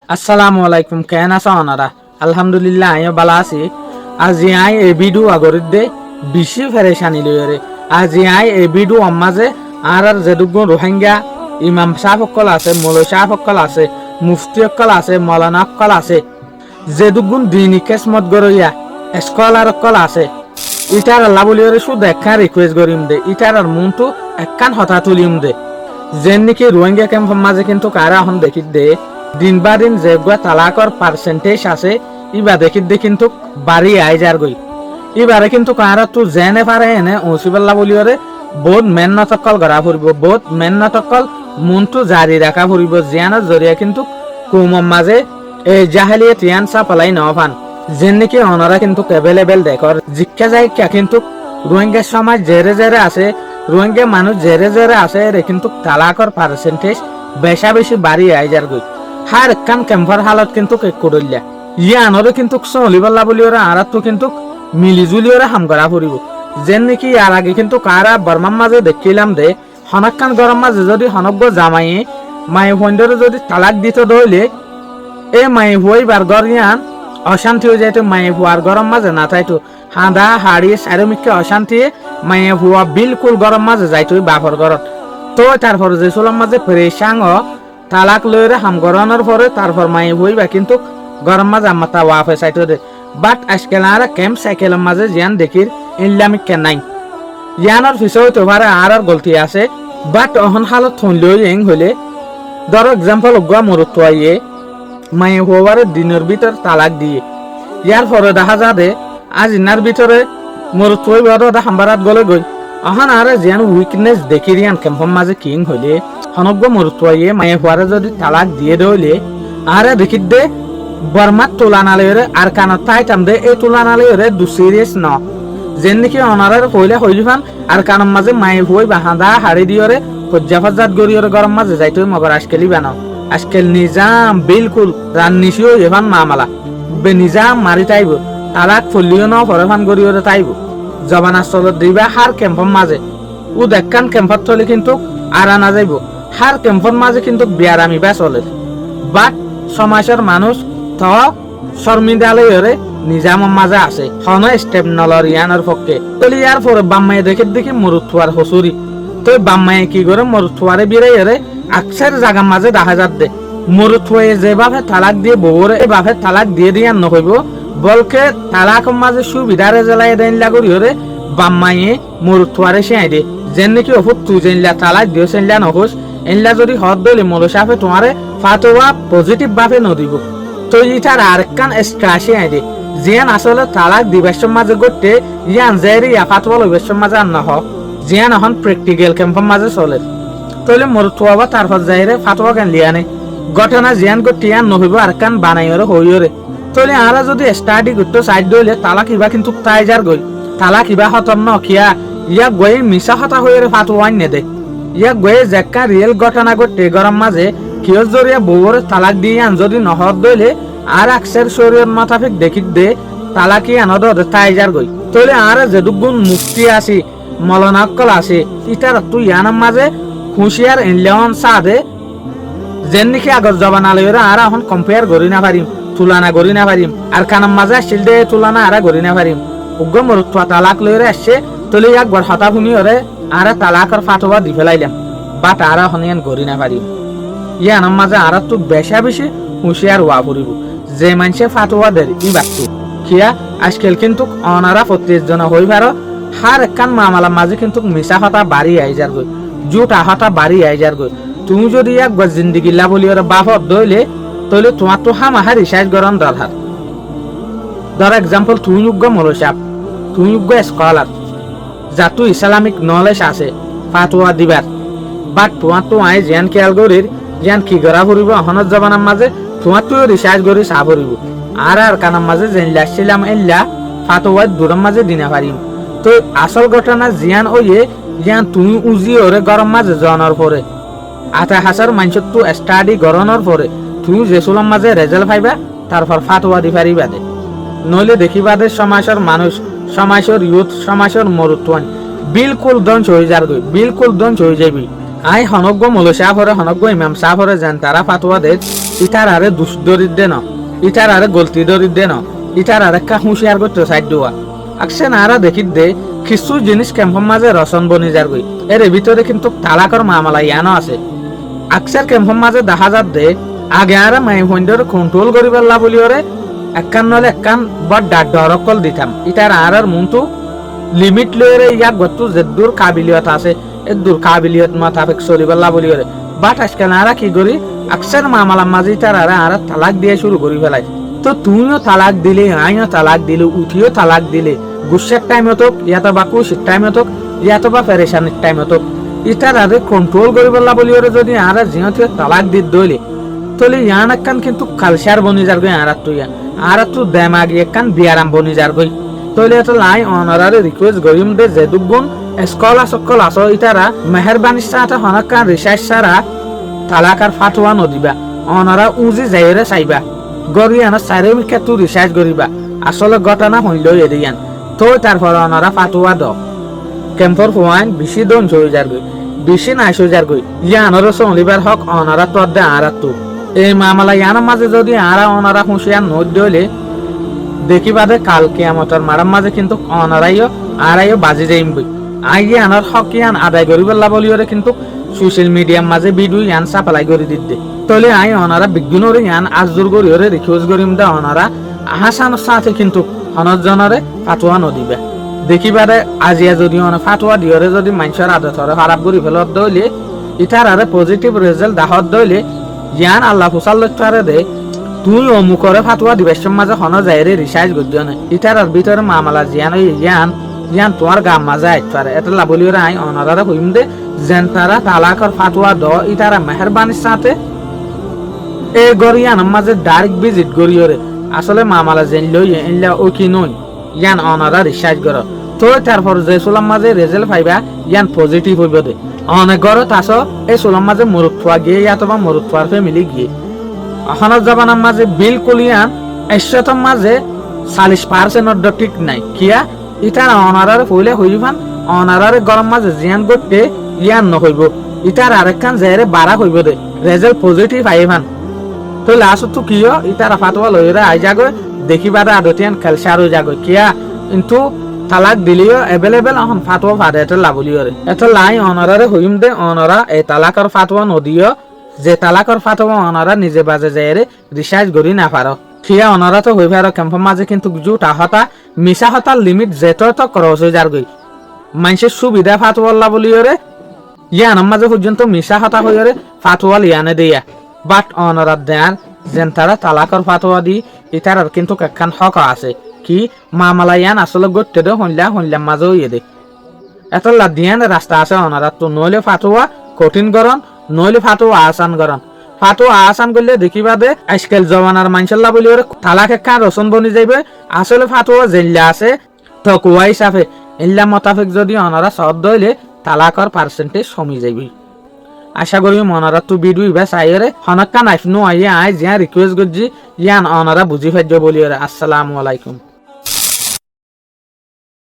আসসালামু আলাইকুম কেন আছো ওনারা আলহামদুলিল্লাহ আমিও ভালো আছি আজি আই এই ভিডিও আগরিত দে বেশি ফেরেশানি লইরে আজি আই এই ভিডিও মাঝে আর যেদুগো রোহিঙ্গা ইমাম সাহেব সকল আছে মৌলভী সাহেব সকল আছে মুফতি সকল আছে মৌলানা সকল আছে যেদুগুন দিনী কেসমত গরইয়া স্কলার সকল আছে ইটার আল্লাহ বলিরে শুধু একখান রিকোয়েস্ট করিম দে ইটার আর মনটো একখান হতা তুলিম দে যেন নাকি রোহিঙ্গা ক্যাম্প মাঝে কিন্তু কারা এখন দেখি দে দিন বা দিন যেগুলা তালাকর পার্সেন্টেজ আছে ইবা দেখি দে কিন্তু বাড়ি আই যার গই এবারে কিন্তু কারা তো জেনে পারে এনে ওসিবাল্লা বলিওরে বহুত মেহনত সকল করা ফুরিব বহুত মেহনত সকল মনটো জারি রাখা ফুরিব জিয়ানের জরিয়া কিন্তু কুমম মাঝে এই জাহেলিয়ত ইয়ান চাপালাই নফান যেন নাকি ওনারা কিন্তু এভেলেবেল দেখর জিজ্ঞা যায় কিন্তু রোহিঙ্গা সমাজ জেরে জেরে আছে রোহিঙ্গা মানুষ জেরে জেরে আছে রে কিন্তু তালাকর পার্সেন্টেজ বেশি বাড়ি আই যার গই হার কান ক্যাম্পার হালত কিন্তু কেক করলিয়া ইয়ানরে কিন্তু চলিবাল্লা বলি ওরা আর তো কিন্তু মিলিজুলি ওরা হাম করা ফুরিব যেন নাকি আর আগে কিন্তু কারা বর্মার মাঝে দেখিলাম দে হনকান গরম মাঝে যদি হনজ্ঞ জামাইয়ে মাই ফন্ডরে যদি তালাক দিতে দইলে এ মাই হই বার গরিয়ান অশান্তি হয়ে যাইতো মায়ে হুয়ার গরম মাঝে না থাইতো হাঁদা হাড়ি চারিমিকে অশান্তি মায়ে হুয়া বিলকুল গরম মাঝে যাইতো বাপর ঘরত তো তারপর যে সোলাম মাঝে ফ্রেশাং তালাক লইরে হাম গরনের পরে তারপর মায়ে হইবা কিন্তু গরম মাঝে আমাতা ওয়াফে চাইতো দে বাট আজকাল আর ক্যাম্প সাইকেলের মাঝে জিয়ান দেখির ইনলামিক কে নাই ইয়ানোর পিছে হইতে পারে আর গলতি আছে বাট অহন হালত থনলেও এং হইলে ধরো এক্সাম্পল গুয়া মরুত্ব আইয়ে মায়ে হওয়ার দিনের ভিতর তালাক দিয়ে ইয়ার পরে দেখা যাবে আজ ইনার ভিতরে মরুত্ব হাম্বারাত গলে গই অহন আর যেন উইকনেস দেখি রিয়ান ক্যাম্পর মাঝে কিং হইলে হনজ্ঞ মরুত্ব আইয়ে মায়ে হওয়ারে যদি তালাক দিয়ে দইলে আরে দেখি দে বর্মার তুলানালয়রে আর কানত তাইতাম দে এই তুলানালয়রে দু সিরিয়াস ন যেন নাকি অনারের হইলে হইলিফান আর কানের মাঝে মায়ে হই বাহাদা হাড়ি দিয়রে ফজ্জাফজাত গরিয়রে গরম মাঝে যাইতো মগর আজকেলি বানাও আজকাল নিজাম বিলকুল রান্নিসিও এভান মামালা বে নিজাম মারি তাইব তালাক ফলিও ন ফরেফান গরিয়রে তাইব জবানা চলত দিবা হার ক্যাম্পর মাঝে ও দেখান ক্যাম্পত থলে কিন্তু আর আনা যাইব হার ক্যাম্পর মাঝে কিন্তু বিয়ারামি বা চলে বাট সমাজের মানুষ ত শর্মিদালয়রে নিজামের মাঝে আছে হন স্টেপ নলর ইয়ানোর পক্ষে তলি ইয়ার পরে বাম্মাই দেখি মরুথুয়ার হসুরি তো বাম্মাই কি করে মরুথুয়ারে বিরাইরে আকসার জাগার মাঝে দেখা যাত দে মরুথুয়ে যে বাপে তালাক দিয়ে বউরে এই বাপে তালাক দিয়ে দিয়ান নহইব বলকে তালাকের মাঝে সুবিধারে জেলাই দেন লাগরি হরে বাম্মাইয়ে মরুথুয়ারে সিয়াই দে যেন নাকি অফুত তুই জেনলা তালাক দিও সেনলা নহস এনলা যদি হদ দলে মলো সাফে তোমারে ফাতোয়া পজিটিভ ভাবে নদিব তো ইটার আরেকখান স্ট্রাশি আই দে জিয়ান আসলে তালাক দিবাসের মাঝে গড়তে ইয়ান জেরি ফাতোয়া লইবাসের মাঝে আর নহ জিয়ান এখন প্র্যাকটিক্যাল ক্যাম্পের মাঝে চলে তইলে মরুথুয়া বা তারপর যাইরে ফাতোয়া কেন লিয়ানে ঘটনা জিয়ান গড়তে ইয়ান নহইব আরেকখান বানাইরে হইরে তইলে আরা যদি স্টাডি করতে সাইড দইলে তালাক ইবা কিন্তু তাই যার গই তালাক ইবা হতম ন খিয়া ইয়া গই মিছা হতা হইরে ফাতোয়া নে দে ইয়া গয়ে যেকা রিয়েল ঘটনা ঘটে গরম মাঝে কিয় জরিয়া বউর তালাক দিয়ে আন যদি নহর দইলে আর আকসের শরীর মাথাফিক দেখি দে তালাকি আনদ তাই যার গই তইলে আর যেদুগুন মুক্তি আসি মলনাক্কল আছে ইটার তুই ইয়ানার মাঝে হুঁশিয়ার ইনলেহন সাদে যেন নাকি আগর জবানালয়রা আর এখন কম্পেয়ার করি না পারিম তুলনা করি না পারিম আর কানার মাঝে আসছিল দে তুলনা আর করি না পারিম উগ্র মরুত্বা তালাক লইরে আসছে তলে একবার হতা শুনি হরে আর তালাকর ফাতোয়া দি ফেলাইলাম বাট আর হনিয়ান করি না পারিম ইয়ানার মাঝে আর তো বেশি হুঁশিয়ার হওয়া পড়িব যে মানুষে ফাতোয়া দেয় ই বাক্য খিয়া আজকাল কিন্তু অনারা 25 জন হই পারো হার একখান মামলার মাঝে কিন্তু মিশা হতা বাড়ি আই যার গই জুটা হতা বাড়ি আই যার গই তুমি যদি একবার জিন্দিগি লাভলি ওরা বাফত দইলে তইলে তোমার তো হামাহা রিসার্চ গরম দরকার ধর এক্সাম্পল তুমি যোগ্য মলসাব তুমি যোগ্য স্কলার যাতো ইসলামিক নলেজ আছে ফাতোয়া দিবার বাট তোমার তো আই জ্ঞান খেয়াল করির জ্ঞান কি করা ফুরিব হনত জবানার মাঝে তোমার তো রিসার্চ করি চা ফুরিব আর কানার মাঝে যেন লাগছিলাম এল্লা ফাতোয়ার দূরের মাঝে দিনা পারিম তো আসল ঘটনা জিয়ান ওয়ে জিয়ান তুমি উজি ওরে গরম মাঝে জনের পরে আধা হাজার মানুষের তো স্টাডি গরনের পরে তুমি যেসুলাম মাঝে রেজাল্ট পাইবা তারপর ফাতোয়া দি পারিবা দে নইলে দেখিবা দে সমাজের মানুষ সমাজের ইউথ সমাজের মরুত্বান বিলকুল ধ্বংস হয়ে যার গই বিলকুল ধ্বংস হয়ে যাবি আই হনজ্ঞ মৌলভী সাহেব হরে হনজ্ঞ ইমাম সাহেব হরে যেন তারা ফাতোয়া দে ইটার আরে দুষ দরিদ্রে ন ইটার আরে গলতি দরিদ্রে ন ইটার আরে কা হুঁশিয়ার করতে সাইড দেওয়া আকশন আরা দেখি দে কিছু জিনিস ক্যাম্পের মাঝে রসন বনি যার গই এর ভিতরে কিন্তু তালাকর মামলা ইয়ানো আছে আকসার ক্যাম্পের মাঝে দেখা যাত দে আগে আরা মাই হইন্ডর কন্ট্রোল করি পারলা বলি ওরে একখান নলে একখান বড় ডরকল দিতাম ইটার আর মুন্তু লিমিট লয়ে ইয়াক গত্তু যে দূর কাবিলিয়ত আছে এ দূর কাবিলিয়ত মাতাফিক চলি পারলা বলি ওরে বাট আজকে আরা কি করি আকসার মামলার মাঝে ইটার আর তালাক দিয়ে শুরু করি ফেলাই তো তুমিও তালাক দিলে আইও তালাক দিলে উঠিও তালাক দিলে গুসের টাইম হতো ইয়াতো বা খুশির টাইম হতো ইয়াতো বা পেরেশানির টাইম হতো ইটার আরে কন্ট্রোল করি পারলা বলি ওরে যদি আর জিহতে তালাক দি দইলে তাহলে ইয়ান একখান কিন্তু কালচার বনি যার গই আর তো দেমাগি একখান বিয়ারাম বনি যার গই তাহলে এটা লাই অনারারে রিকোয়েস্ট করিম দে যে দুগুণ স্কল সকল আসো ইটারা মেহরবানি সাথে হনকান রিসার্চ সারা তালাকার ফাতোয়া নদিবা অনারা উজি যাইরে চাইবা গরিয়ানা সারে মিকে তু রিসার্চ করিবা আসলে ঘটনা হইল এরিয়ান তো তারপর অনারা ফাতোয়া দ ক্যাম্পর পয়েন্ট বেশি দন হয়ে যার গই বেশি নাই হয়ে যার গই ইয়ানর সলিবার হক অনারা তর দে আর তো এই মামলা ইয়ানোর মাঝে যদি আরা অনারা হুঁশিয়ার নোট দিলে দেখিবা দে কাল কিয়ামতের মারার মাঝে কিন্তু অনারাইও আরাইও বাজি যাইম বই আইয়ে আনার হক ইয়ান আদায় করি বললা বলিওরে কিন্তু সোশ্যাল মিডিয়ার মাঝে ভিডিও ইয়ান সাপ্লাই করে দিতে তাহলে আই অনারা বিজ্ঞানরে ইয়ান আজদুর করিওরে রিকোয়েস্ট করিম দে অনারা আহাসানোর সাথে কিন্তু অনজনরে ফাতোয়া নদিবে দেখিবা দে আজিয়া যদি অনে ফাতোয়া দিওরে যদি মানুষের আদতরে খারাপ করি ফেলত দইলে ইটার আরে পজিটিভ রেজাল্ট দাহত দইলে ইয়ান আল্লাহ ফুসাল লক্ষ্য দে তুই অমুকরে ফাতোয়া দিবেশন মাঝে হন যাইরে রিসার্চ করছো না ইটার ভিতরে মামলা জিয়ান ইয়ান ইয়ান তোমার গাম মাঝে আইতে পারে এটা লাবলিওরে আই অনারারে হইম দে যেন তারা তালাকর ফাতোয়া দ ইটারা মেহরবানির সাথে এ গরিয়ান মাঝে ডাইরেক্ট ভিজিট করিওরে আসলে মামলা জেন লই ইনলা ও কি নই ইয়ান অনারা রিসার্চ করো তো তারপর যে সোলাম মাঝে রেজাল্ট পাইবা ইয়ান পজিটিভ হইব দে অনেক গরত আসো এই সোলাম মাঝে মরুৎফুয়া গিয়ে ইয়াতবা মরুৎফুয়ার ফ্যামিলি গিয়ে অখনত জবানার মাঝে বিলকুল ইয়ান 100 মাঝে 40% ঠিক নাই কিয়া ইটার অনারারে ফইলে হইবান অনারারে গরম মাঝে জিয়ান করতে ইয়ান নহইব ইটার আরেকখান জায়রে বাড়া হইব দে রেজাল্ট পজিটিভ আইবান তো লাস্ট তো কিয় ইটার ফাতোয়া লইরা আই যাগো দেখিবারে আদতিয়ান খেলসার হই যাগো কিয়া কিন্তু তালাক দিলিও এভেলেবল এখন ফাতোয়া ফাদে এটা লাবলিওরে এটা লাই অনারারে হইম দে অনারা এই তালাকর ফাতোয়া নদিও যে তালাকর ফাতোয়া অনারা নিজে বাজে যায়রে রিসার্চ করি না পারো সিয়া অনারা তো হই পারো ক্যাম্পের মাঝে কিন্তু জুটা হতা মিশা হতার লিমিট যেত তো ক্রস হয়ে যার গই মানুষের সুবিধা ফাতোয়া লাবলিওরে ইয়ানোর মাঝে পর্যন্ত মিশা হতা হইরে ফাতোয়া লিয়ানে দিয়া বাট অনারা দেন যেন তারা তালাকর ফাতোয়া দি ইটার কিন্তু একখান হক আছে কি মামলা ইয়ান আসলে গড়তে দে হইলাম মাঝে হইয়ে দে এত লাদিয়ান রাস্তা আছে অনারা তো নইলে ফাতোয়া কঠিন গরম নইলে ফাতোয়া আসান গরম ফাতোয়া আসান করলে দেখিবা দে আজকাল জওয়ানার মানসাল্লাহ বলি ওরে তালাক একখান রসন বনি যাইবে আসলে ফাতোয়া জেল্লা আছে তো কুয়া হিসাবে ইল্লা মোতাফিক যদি অনারা সদ দইলে তালাকর পার্সেন্টেজ কমি যাইবে আশা করি মনারা তো ভিডিও ইবা চাইরে হনক্কা নাইফ নো আইয়া আই জিয়া রিকোয়েস্ট করছি ইয়ান অনারা বুঝি ফাইজ বলি ওরে আসসালামু আলাইকুম।